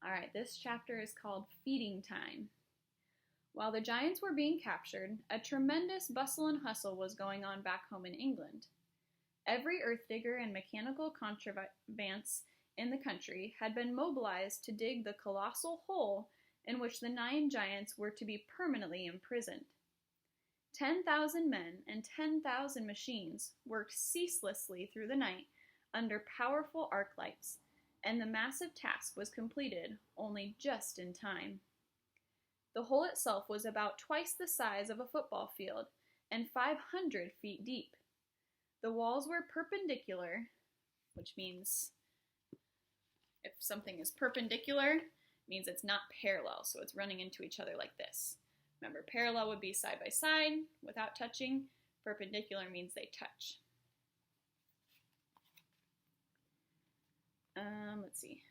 All right, this chapter is called Feeding Time. While the giants were being captured, a tremendous bustle and hustle was going on back home in England. Every earth digger and mechanical contrivance in the country had been mobilized to dig the colossal hole in which the 9 giants were to be permanently imprisoned. 10,000 men and 10,000 machines worked ceaselessly through the night under powerful arc lights, and the massive task was completed only just in time. The hole itself was about twice the size of a football field and 500 feet deep. The walls were perpendicular, which means if something is perpendicular, it means it's not parallel, so it's running into each other like this. Remember, parallel would be side by side without touching. Perpendicular means they touch. Let's see.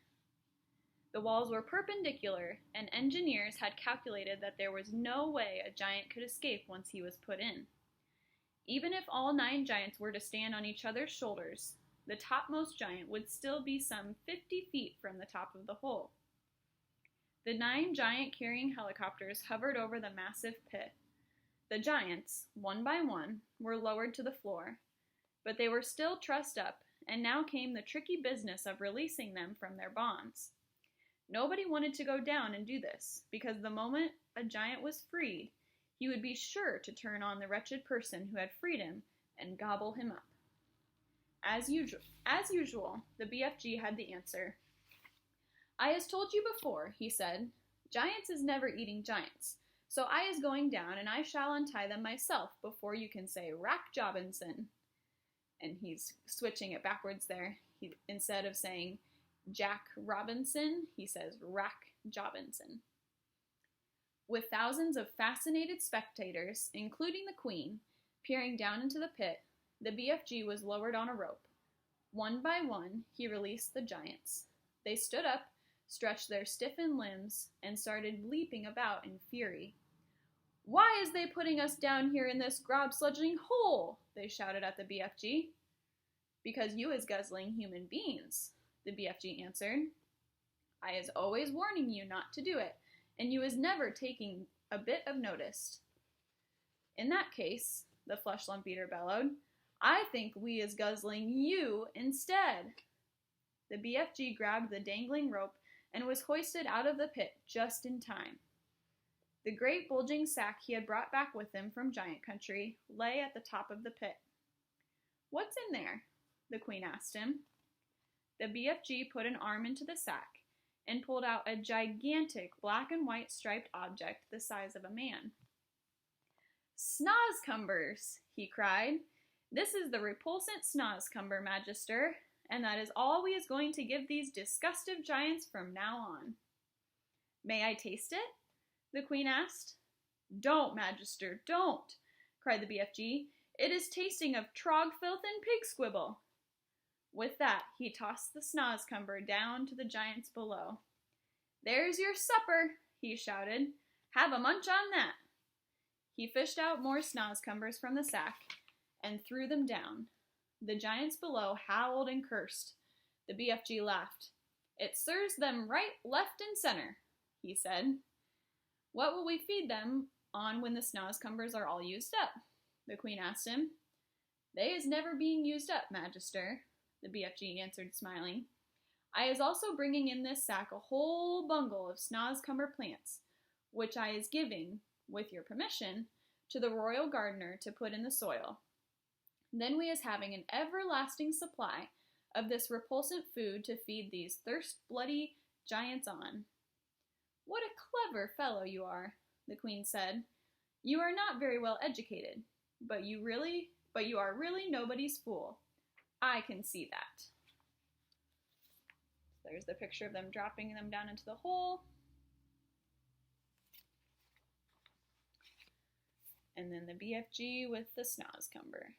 The walls were perpendicular, and engineers had calculated that there was no way a giant could escape once he was put in. Even if all 9 giants were to stand on each other's shoulders, the topmost giant would still be some 50 feet from the top of the hole. The 9 giant-carrying helicopters hovered over the massive pit. The giants, one by one, were lowered to the floor, but they were still trussed up, and now came the tricky business of releasing them from their bonds. Nobody wanted to go down and do this, because the moment a giant was freed, he would be sure to turn on the wretched person who had freed him and gobble him up. As usual, the BFG had the answer. "I has told you before," he said. "Giants is never eating giants, so I is going down and I shall untie them myself before you can say Rack Jobinson." And he's switching it backwards there. Instead of saying Jack Robinson, he says Rack Jobinson. With thousands of fascinated spectators, including the Queen, peering down into the pit, the BFG was lowered on a rope. One by one, he released the giants. They stood up, stretched their stiffened limbs, and started leaping about in fury. "Why is they putting us down here in this grob-sludging hole?" they shouted at the BFG. "Because you is guzzling human beings," the BFG answered. "I is always warning you not to do it, and you is never taking a bit of notice." "In that case," the flesh lump eater bellowed, "I think we is guzzling you instead." The BFG grabbed the dangling rope and was hoisted out of the pit just in time. The great bulging sack he had brought back with him from giant country lay at the top of the pit. "What's in there?" the Queen asked him. The BFG put an arm into the sack and pulled out a gigantic black and white striped object the size of a man. "Snozcumbers!" he cried. "This is the repulsant Snozcumber, Magister, and that is all we is going to give these disgustive giants from now on." "May I taste it?" the Queen asked. "Don't, Magister, don't!" cried the BFG. "It is tasting of trog filth and pig squibble." With that, he tossed the Snozcumber down to the giants below. "There's your supper," he shouted. "Have a munch on that." He fished out more Snozcumbers from the sack and threw them down. The giants below howled and cursed. The BFG laughed. "It serves them right, left, and center," he said. "What will we feed them on when the Snozcumbers are all used up?" the Queen asked him. "They is never being used up, Magister," the BFG answered, smiling. "I is also bringing in this sack a whole bungle of Snozcumber plants, which I is giving, with your permission, to the royal gardener to put in the soil. Then we is having an everlasting supply of this repulsant food to feed these thirst-bloody giants on." "What a clever fellow you are," the Queen said. "You are not very well educated, but you are really nobody's fool. I can see that." There's the picture of them dropping them down into the hole. And then the BFG with the Snozcumber.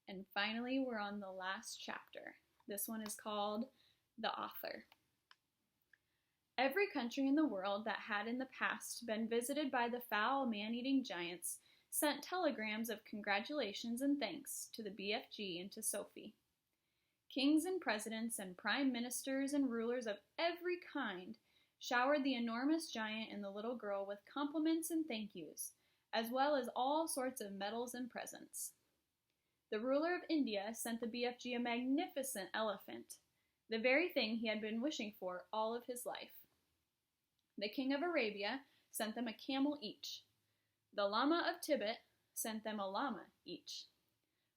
And finally, we're on the last chapter. This one is called The Author. Every country in the world that had in the past been visited by the foul man-eating giants sent telegrams of congratulations and thanks to the BFG and to Sophie. Kings and presidents and prime ministers and rulers of every kind showered the enormous giant and the little girl with compliments and thank yous, as well as all sorts of medals and presents. The ruler of India sent the BFG a magnificent elephant, the very thing he had been wishing for all of his life. The king of Arabia sent them a camel each. The Lama of Tibet sent them a llama each.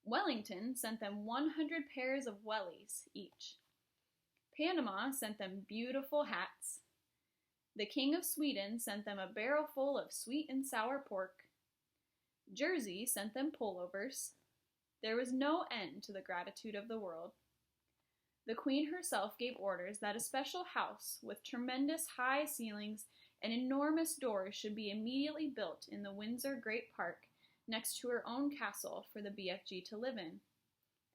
Wellington sent them 100 pairs of wellies each. Panama sent them beautiful hats. The king of Sweden sent them a barrel full of sweet and sour pork. Jersey sent them pullovers. There was no end to the gratitude of the world. The queen herself gave orders that a special house with tremendous high ceilings and enormous doors should be immediately built in the Windsor Great Park next to her own castle for the BFG to live in,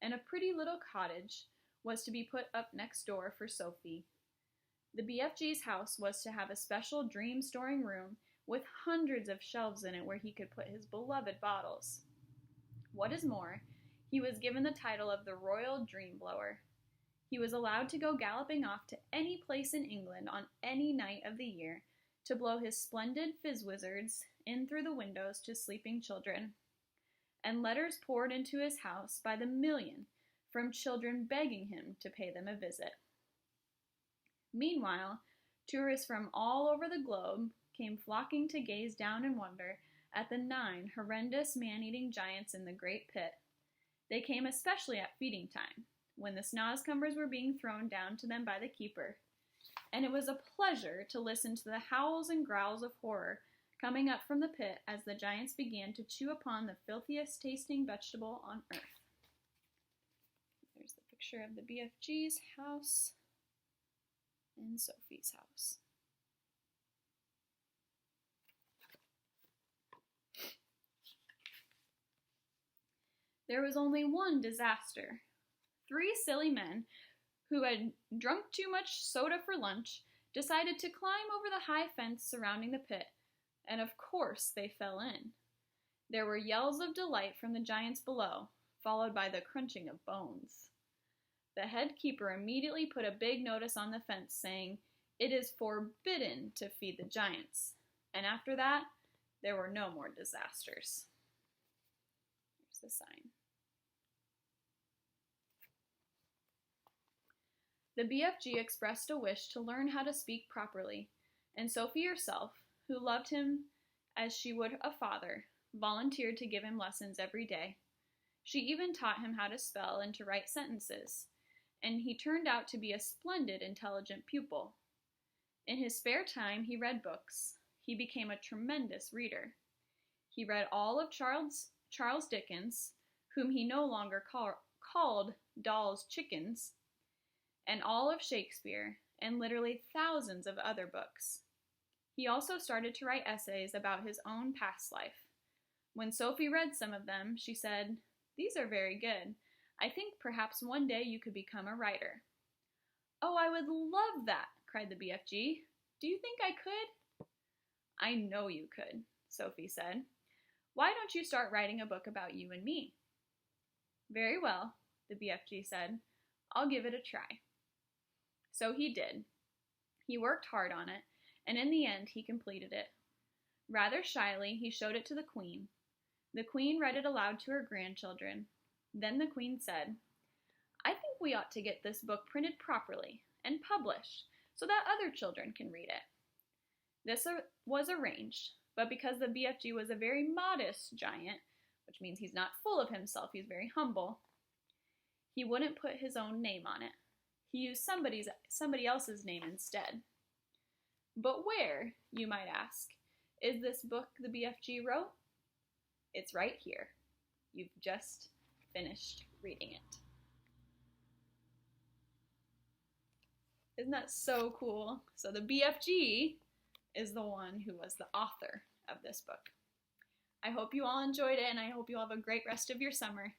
and a pretty little cottage was to be put up next door for Sophie. The BFG's house was to have a special dream-storing room with hundreds of shelves in it where he could put his beloved bottles. What is more, he was given the title of the Royal Dream Blower. He was allowed to go galloping off to any place in England on any night of the year to blow his splendid fizz-wizards in through the windows to sleeping children. And letters poured into his house by the million from children begging him to pay them a visit. Meanwhile, tourists from all over the globe came flocking to gaze down in wonder at the 9 horrendous man-eating giants in the great pit. They came especially at feeding time, when the snozcumbers were being thrown down to them by the keeper, and it was a pleasure to listen to the howls and growls of horror coming up from the pit as the giants began to chew upon the filthiest tasting vegetable on earth. There's the picture of the BFG's house and Sophie's house. There was only one disaster. 3 silly men, who had drunk too much soda for lunch, decided to climb over the high fence surrounding the pit, and of course they fell in. There were yells of delight from the giants below, followed by the crunching of bones. The head keeper immediately put a big notice on the fence saying, "It is forbidden to feed the giants," and after that, there were no more disasters. Here's the sign. The BFG expressed a wish to learn how to speak properly, and Sophie herself, who loved him as she would a father, volunteered to give him lessons every day. She even taught him how to spell and to write sentences, and he turned out to be a splendid, intelligent pupil. In his spare time, he read books. He became a tremendous reader. He read all of Charles Dickens, whom he no longer called Dahl's chickens, and all of Shakespeare, and literally thousands of other books. He also started to write essays about his own past life. When Sophie read some of them, she said, "These are very good. I think perhaps one day you could become a writer." "Oh, I would love that," cried the BFG. "Do you think I could?" "I know you could," Sophie said. "Why don't you start writing a book about you and me?" "Very well," the BFG said. "I'll give it a try." So he did. He worked hard on it, and in the end he completed it. Rather shyly, he showed it to the Queen. The Queen read it aloud to her grandchildren. Then the Queen said, "I think we ought to get this book printed properly and published so that other children can read it." This was arranged, but because the BFG was a very modest giant, which means he's not full of himself, he's very humble, he wouldn't put his own name on it. He used somebody else's name instead. But where, you might ask, is this book the BFG wrote? It's right here. You've just finished reading it. Isn't that so cool? So the BFG is the one who was the author of this book. I hope you all enjoyed it, and I hope you all have a great rest of your summer.